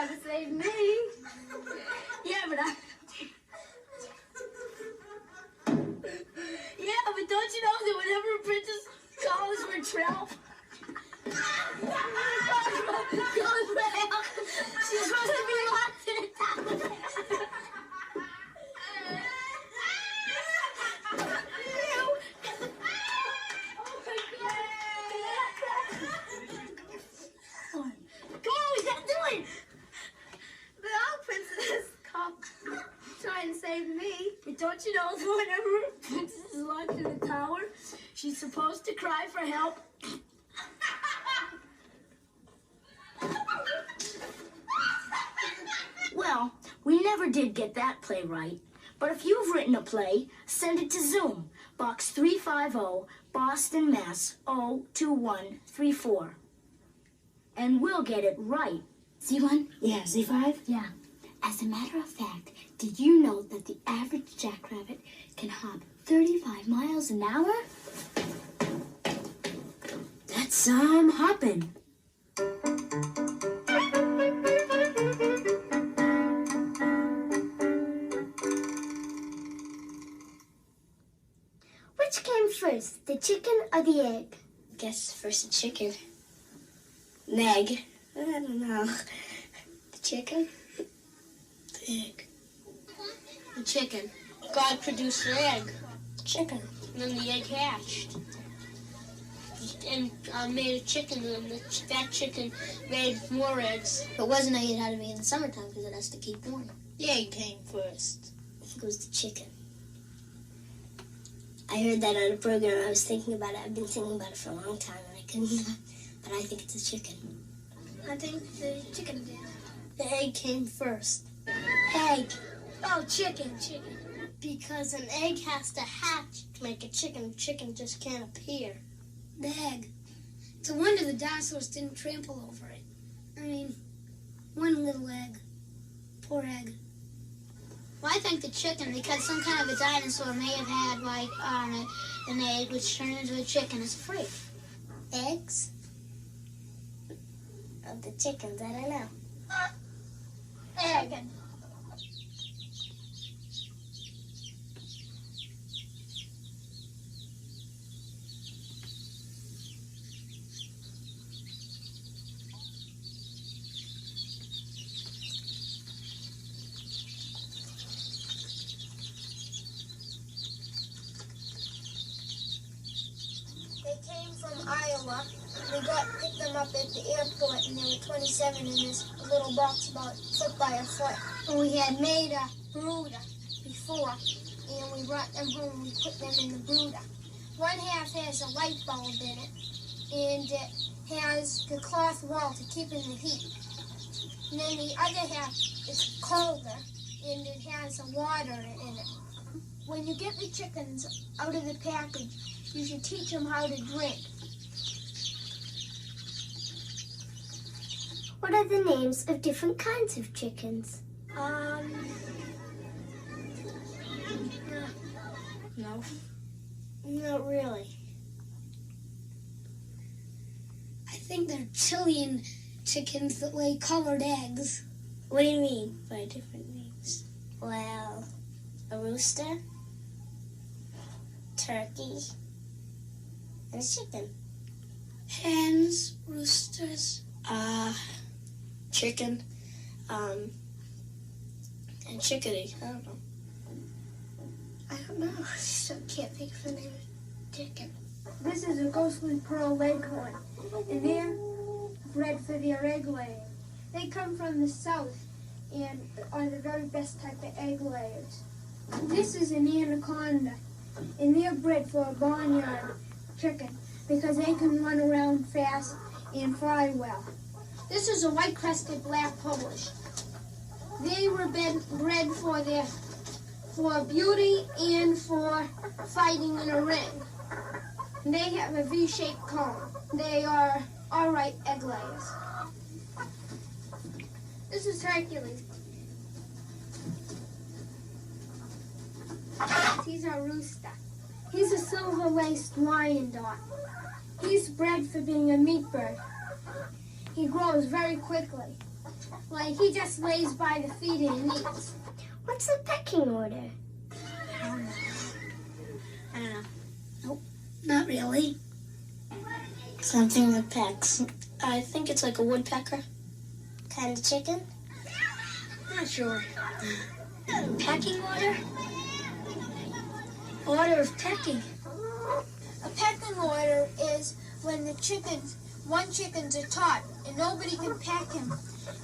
try to save me. Yeah, but don't you know that whenever a princess calls for help, she's supposed to be locked in a tower. Come on, we gotta do it! The owl princess called trying to save me. But don't you know that whenever a princess is locked in a tower, she's supposed to cry for help? Well, we never did get that play right. But if you've written a play, send it to Zoom, Box 350, Boston, Mass. 02134. And we'll get it right. Z1? Yeah, Z5? Yeah. As a matter of fact, did you know that the average jackrabbit can hop 35 miles an hour? That's some hopping. Which came first, the chicken or the egg? Guess first the chicken. An egg. I don't know. The chicken? The egg. The chicken. God produced the egg, Chicken. and then the egg hatched. And made a chicken, and that chicken made more eggs. But wasn't it had to be in the summertime because it has to keep warm? The egg came first. I think it was the chicken. I heard that on a program. I was thinking about it. I've been thinking about it for a long time, and I couldn't. But I think it's a chicken. I think the chicken did. The egg came first. Egg. Oh, chicken. Chicken. Because an egg has to hatch to make a chicken. Chicken just can't appear. The egg. It's a wonder the dinosaurs didn't trample over it. I mean, one little egg. Poor egg. Well, I think the chicken, because some kind of a dinosaur may have had, like, an egg which turned into a chicken as a freak. Eggs? Of the chickens, I don't know. Egg. They came from Iowa. We picked them up at the airport, and there were 27 in this little box about foot by a foot. And we had made a brooder before, and we brought them home and we put them in the brooder. One half has a light bulb in it, and it has the cloth wall to keep in the heat. And then the other half is colder, and it has a water in it. When you get the chickens out of the package, you should teach them how to drink. What are the names of different kinds of chickens? No. Not really. I think they're Chilean chickens that lay colored eggs. What do you mean by different names? Well, a rooster, turkey, and a chicken. Hens, roosters, chicken, and chickadee. I don't know. I don't know. I still can't think of the name of chicken. This is a ghostly pearl leghorn, and they're bred for their egg laying. They come from the south and are the very best type of egg layers. This is an anaconda, and they're bred for a barnyard chicken because they can run around fast and fly well. This is a white-crested black Polish. They were bred for beauty and for fighting in a ring. They have a V-shaped comb. They are all-right egg layers. This is Hercules. He's our rooster. He's a silver-laced Wyandotte. He's bred for being a meat bird. He grows very quickly. Like, he just lays by the feet and eats. What's the pecking order? I don't know. Nope, not really. Something that pecks. I think it's like a woodpecker. Kind of chicken? Not sure. Pecking order? Order of pecking. A pecking order is when one chicken's a tot and nobody can peck him.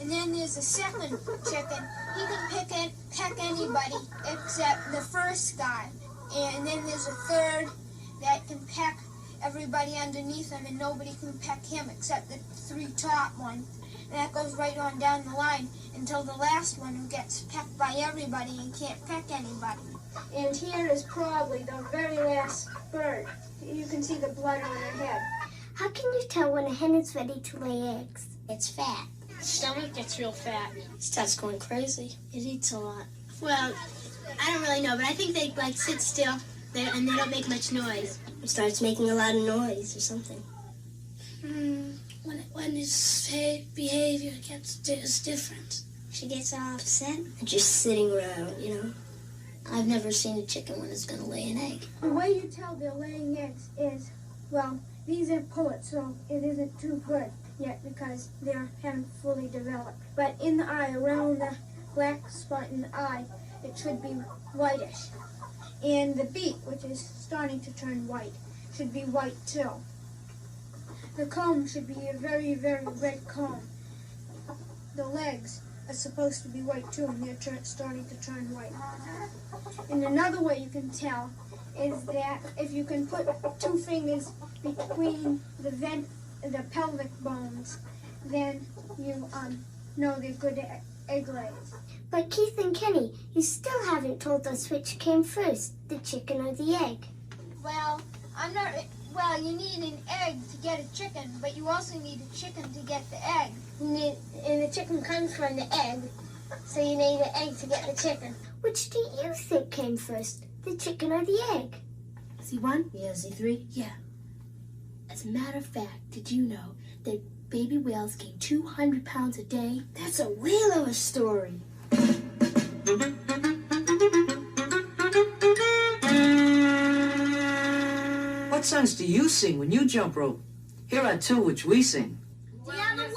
And then there's a second chicken. He can peck anybody except the first guy. And then there's a third that can peck everybody underneath him, and nobody can peck him except the 3 top ones. And that goes right on down the line until the last one who gets pecked by everybody and can't peck anybody. And here is probably the very last bird. You can see the blood on her head. How can you tell when a hen is ready to lay eggs? It's fat. Stomach gets real fat. Starts going crazy. It eats a lot. Well, I don't really know, but I think they like sit still there and they don't make much noise. It starts making a lot of noise or something. When his behavior is different. She gets all upset and just sitting around, you know. I've never seen a chicken when it's going to lay an egg. The way you tell they're laying eggs is, well, these are pullets, so it isn't too good yet because they haven't fully developed. But in the eye, around the black spot in the eye, it should be whitish. And the beak, which is starting to turn white, should be white too. The comb should be a very, very red comb. The legs are supposed to be white too, and they're starting to turn white. And another way you can tell is that if you can put 2 fingers between the pelvic bones, then you know they're good egg layers. But Keith and Kenny, you still haven't told us which came first, the chicken or the egg. Well, you need an egg to get a chicken, but you also need a chicken to get the egg. And the chicken comes from the egg, so you need an egg to get the chicken. Which do you think came first, the chicken or the egg? Z1? Yeah, Z3? Yeah. As a matter of fact, did you know that baby whales gain 200 pounds a day? That's a whale of a story. What songs do you sing when you jump rope? Here are 2 which we sing. The other way!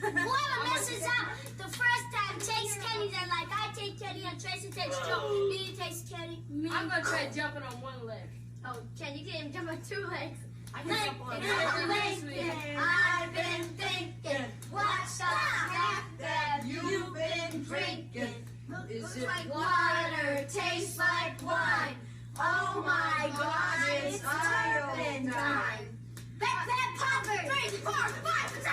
Whoever messes up the first time takes Kenny, then like I take Kenny and Tracy takes Joe. Me takes Kenny. Me. I'm gonna try jumping on one leg. Oh, Ken, you can't even jump on 2 legs. I can jump on I've been thinking, what's the snack that you've been drinking? Is Looks like water, tastes like wine. Oh my God, it's turpentine. Back popper. 3, 4, 5, 6.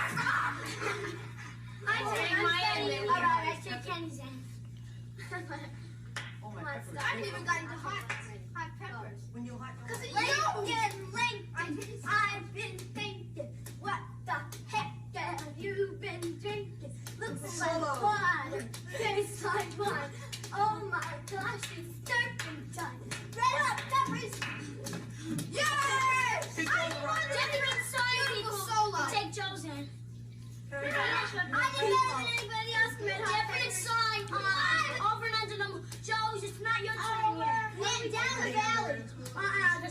I take my end. All right, I take Kenny's end. I haven't even gotten to hot peppers. Lincoln, I've been thinking, what the heck have you been drinking? Looks like water, tastes like wine. Oh my gosh, it's turpentine. Red hot peppers. Yes! Different song, people. Take Joe's end. I didn't know that anybody else could make different song. Over and under number. Joe's, it's not your turn yet. Down the valley.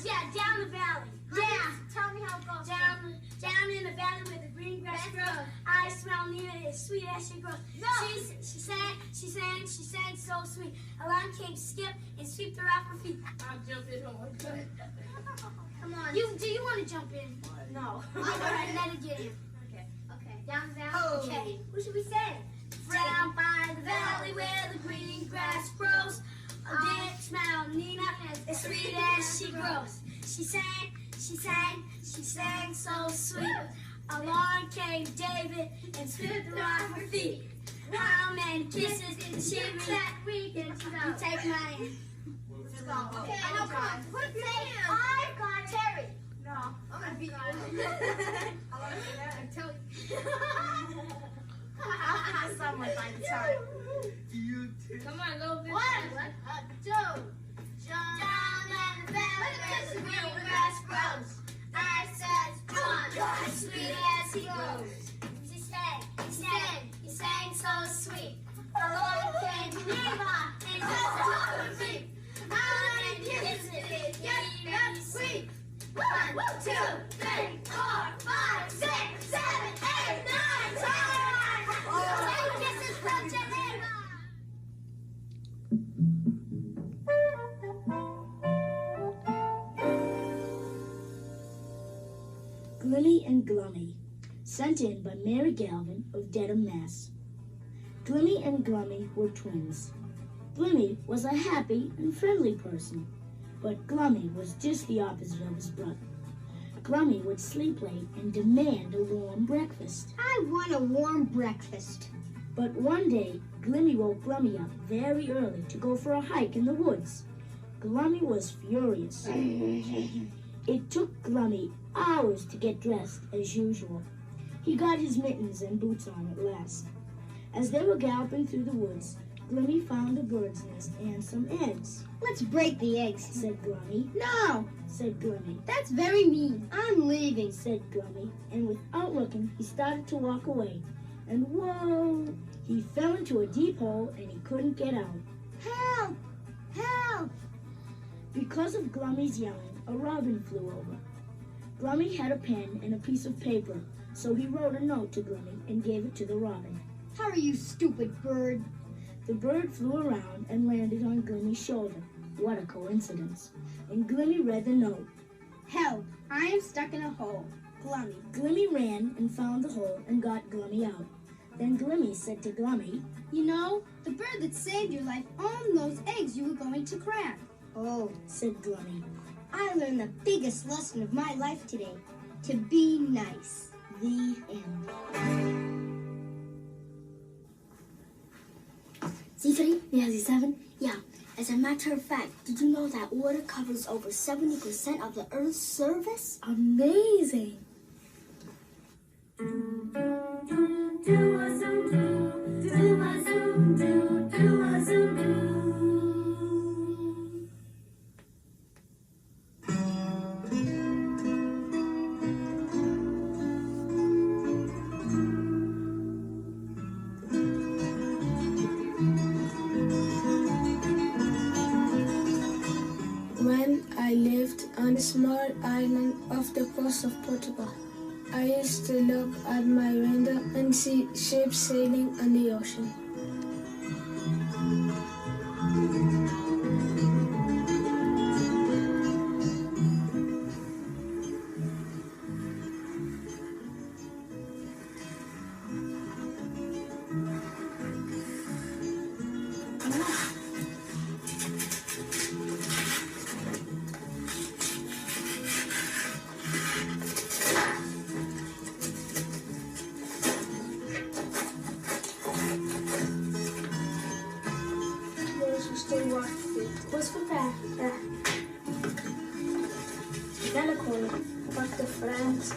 Yeah, down the valley. Yeah. Tell me how it goes. Down in the valley where the green grass grows. I smell Nina, it's sweet as she grows. No. She sang so sweet. Along came Skip and swept her off her feet. I'll jump in on one leg. Come on. Do you want to jump in? No. All right, let it get in. Okay. Down the valley. Okay. What should we say? Down by the valley where the green grass grows. Did smell Nina as sweet as she grows. She sang so sweet. Along came David and swept her off her feet. How many kisses did she that weekend? You take my hand. Okay, no problem. What's your name? I've got Terry. No, I'm gonna beat you. I tell you. I'll have someone by the time. Come on, little bit. 1, 2. Down in the valley where the green grass grows. I said, come on, as sweet as he goes. Viva! It was so sweet! How many kisses did it get sweet? 1, 2, 3, 4, 5, 6, 7, 8, 9, 10! 10 kisses from Geneva! Glimmy and Glummy, sent in by Mary Galvin of Dedham, Mass. Glimmy and Glummy were twins. Glimmy was a happy and friendly person, but Glummy was just the opposite of his brother. Glummy would sleep late and demand a warm breakfast. I want a warm breakfast. But one day, Glimmy woke Glummy up very early to go for a hike in the woods. Glummy was furious. It took Glummy hours to get dressed as usual. He got his mittens and boots on at last. As they were galloping through the woods, Glimmy found a bird's nest and some eggs. Let's break the eggs, Said Glummy. No, Said Glummy. that's very mean. I'm leaving. Said Glummy. And without looking, he started to walk away. And whoa! He fell into a deep hole and he couldn't get out. Help! Help! Because of Glummy's yelling, a robin flew over. Glummy had a pen and a piece of paper, so he wrote a note to Glummy and gave it to the robin. Hurry, you stupid bird. The bird flew around and landed on Glimmy's shoulder. What a coincidence. And Glimmy read the note. Help! I am stuck in a hole. Glummy. Glimmy ran and found the hole and got Glummy out. Then Glimmy said to Glummy, You know, the bird that saved your life owned those eggs you were going to crack. Oh, said Glummy. I learned the biggest lesson of my life today. To be nice. The end. C3, yeah, C7? Yeah. As a matter of fact, did you know that water covers over 70% of the Earth's surface? Amazing! When I lived on a small island off the coast of Portugal, I used to look out my window and see ships sailing on the ocean. Posso comprar? Tá. Dá na cola. Porta frente.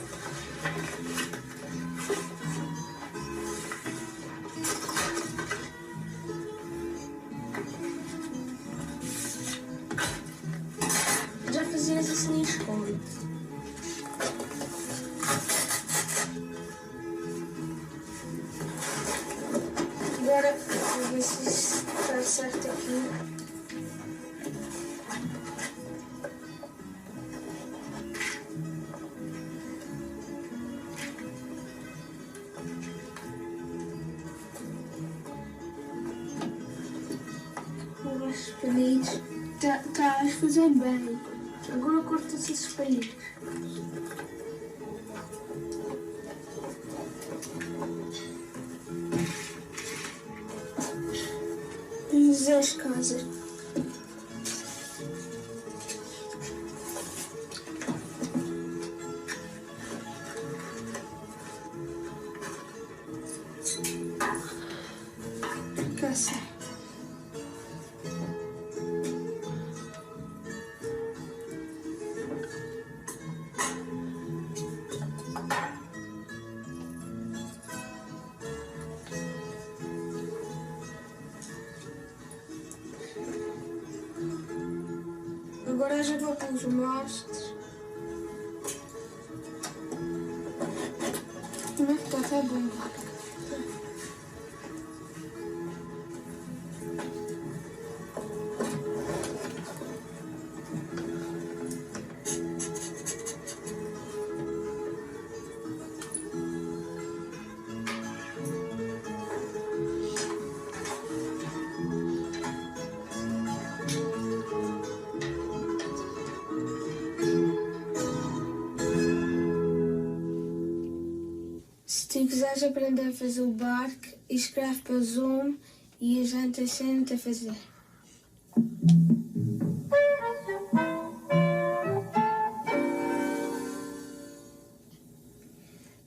Já fazias isso na escola. Agora, vou ver se está certo aqui. Os palilhos. Está a fazer bem. Agora corta-se esses palilhos. E as casas. Casa. Agora já vou com os mostros. Como é que está? Está bom. Se tu quiseres aprender a fazer o barco, escreve para o Zoom e a gente ensina-te a fazer.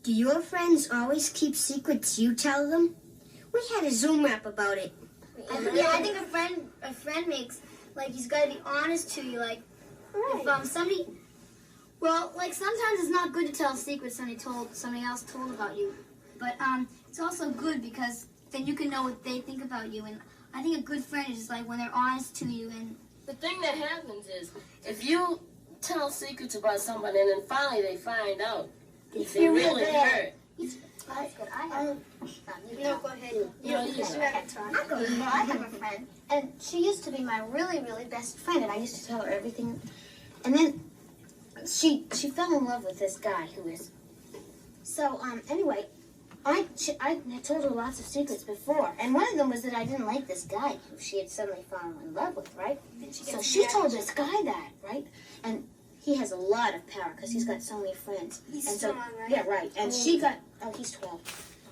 Do your friends always keep secrets you tell them? We had a Zoom rap about it. Yeah, I think a friend makes, like, he's got to be honest to you. Like, if somebody, well, like, sometimes it's not good to tell a secret somebody else told about you. But it's also good because then you can know what they think about you. And I think a good friend is like when they're honest to you. And The thing that happens is, if you tell secrets about somebody and then finally they find out, they really hurt. that's good. No, go ahead. I have a friend, and she used to be my really, really best friend, and I used to tell her everything. And then she fell in love with this guy who is. So anyway, I had told her lots of secrets before, and one of them was that I didn't like this guy who she had suddenly fallen in love with, right? So she told this guy that, right? And he has a lot of power because he's got so many friends. He's and strong, so, right? Yeah, right. And she got, he's 12.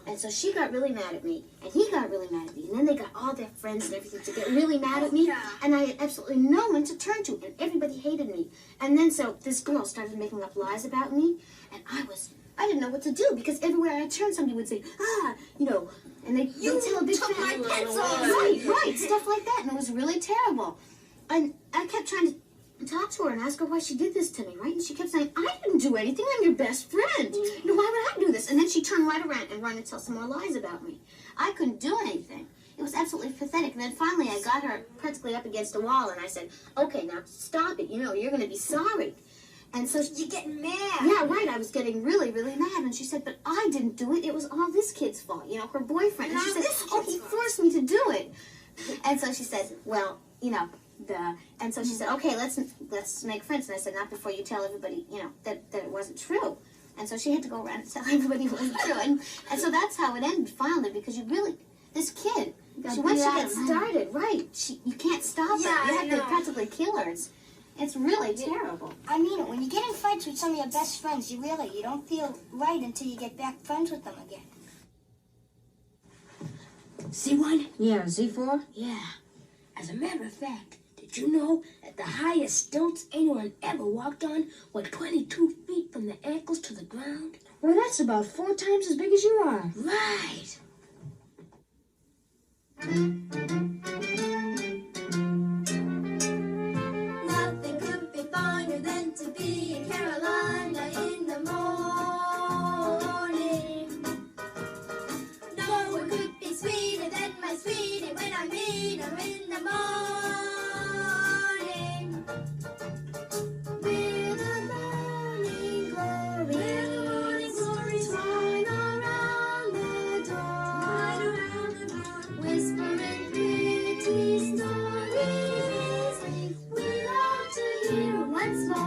And so she got really mad at me, and he got really mad at me. And then they got all their friends and everything to get really mad at me. And I had absolutely no one to turn to, and everybody hated me. And then so this girl started making up lies about me, and I didn't know what to do because everywhere I turned, somebody would say, and they'd tell a big took my pencil. Right, stuff like that. And it was really terrible. And I kept trying to talk to her and ask her why she did this to me, right? And she kept saying, I didn't do anything. I'm your best friend. Why would I do this? And then she turned right around and ran and tell some more lies about me. I couldn't do anything. It was absolutely pathetic. And then finally I got her practically up against a wall and I said, okay, now stop it. You're going to be sorry. And so You're getting mad. yeah, right. I was getting really, really mad. And she said, but I didn't do it. It was all this kid's fault, her boyfriend. And she said, he forced me to do it. And so she says, well, and so she said, okay, let's make friends. And I said, not before you tell everybody, that it wasn't true. And so she had to go around and tell everybody it wasn't true. And so that's how it ended finally, because this kid, once she gets started, right, you can't stop her. You have to practically kill her. It's really terrible. I mean it. When you get in fights with some of your best friends, you don't feel right until you get back friends with them again. C1? Yeah, Z4? Yeah. As a matter of fact, did you know that the highest stilts anyone ever walked on were 22 feet from the ankles to the ground? Well, that's about 4 times as big as you are. Right. Nothing could be finer than to be in Carolina in the morning. No one could be sweeter than my sweetie when I meet her in the morning. With the morning glories twine around the door, whispering pretty stories we love to hear once more.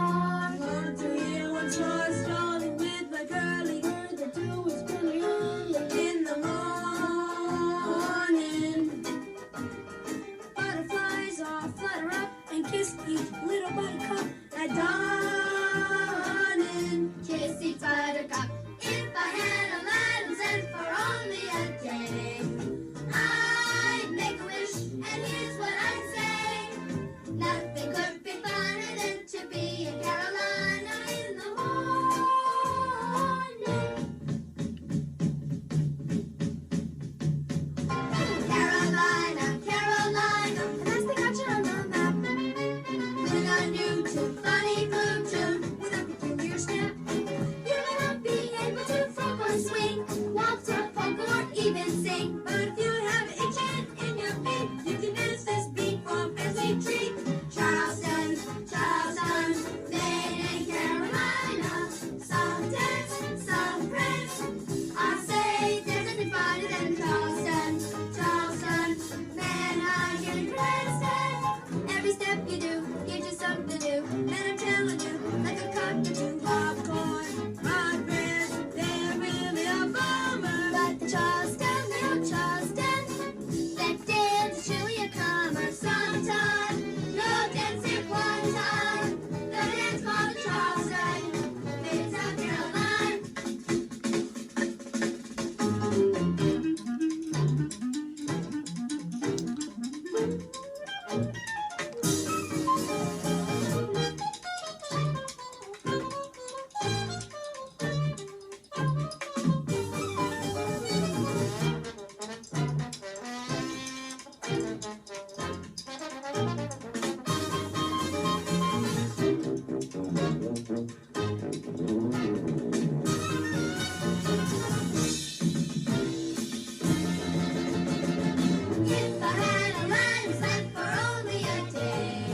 If I had a man who's left for only a day,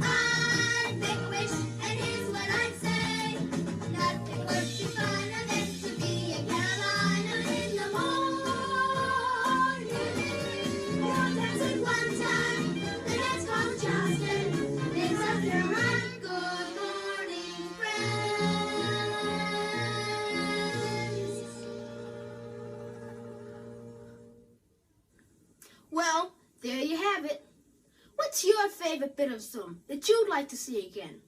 I'd make a wish, and here's what I'd say. Nothing would be finer than to be in Carolina in the morning. You're dancing one time, the next called Charleston. Things after run, good morning, friends. Well, there you have it. What's your favorite bit of Zoom that you'd like to see again?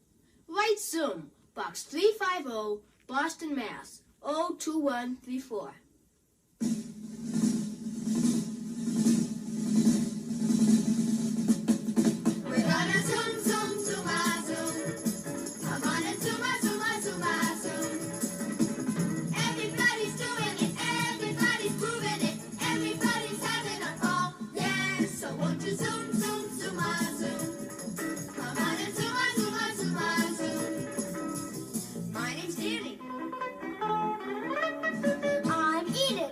Write Zoom, Box 350, Boston, Mass. 02134. We're gonna zoom, zoom, zoom, ah, zoom. I'm gonna zoom, ah, zoom, ah, zoom, ah, zoom. Everybody's doing it, everybody's proving it, everybody's having a ball, yeah. So won't you zoom, zoom, zoom, ah, zoom. I'm gonna zoom, ah, zoom, ah, zoom, ah, zoom. My name's Danny. I'm Enid.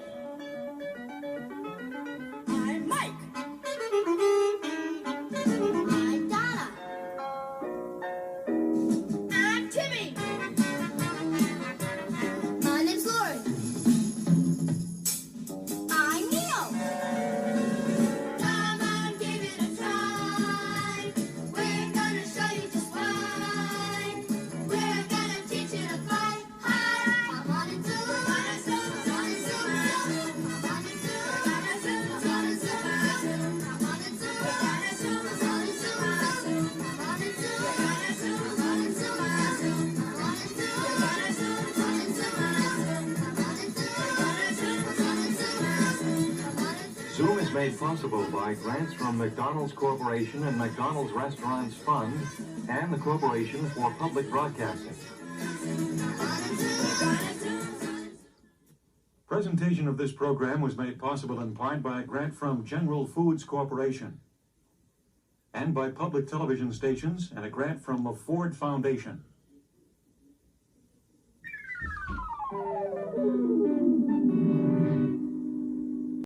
I'm Mike. I'm Donna. I'm Timmy. My name's Lauren. I'm Neil. Come on, give it a try. We're gonna show you just why. We're gonna teach you to fly high. Come on and zoom, zoom, zoom, zoom, zoom. Come on and zoom, zoom, zoom, zoom, zoom. Come on and zoom, zoom, zoom, zoom, zoom. Come on and zoom, zoom, zoom, zoom, zoom. Come on and zoom, zoom, zoom, zoom, zoom. Zoom is made possible by grants from McDonald's Corporation and McDonald's Restaurants Fund and the Corporation for Public Broadcasting. Presentation of this program was made possible in part by a grant from General Foods Corporation and by public television stations and a grant from the Ford Foundation.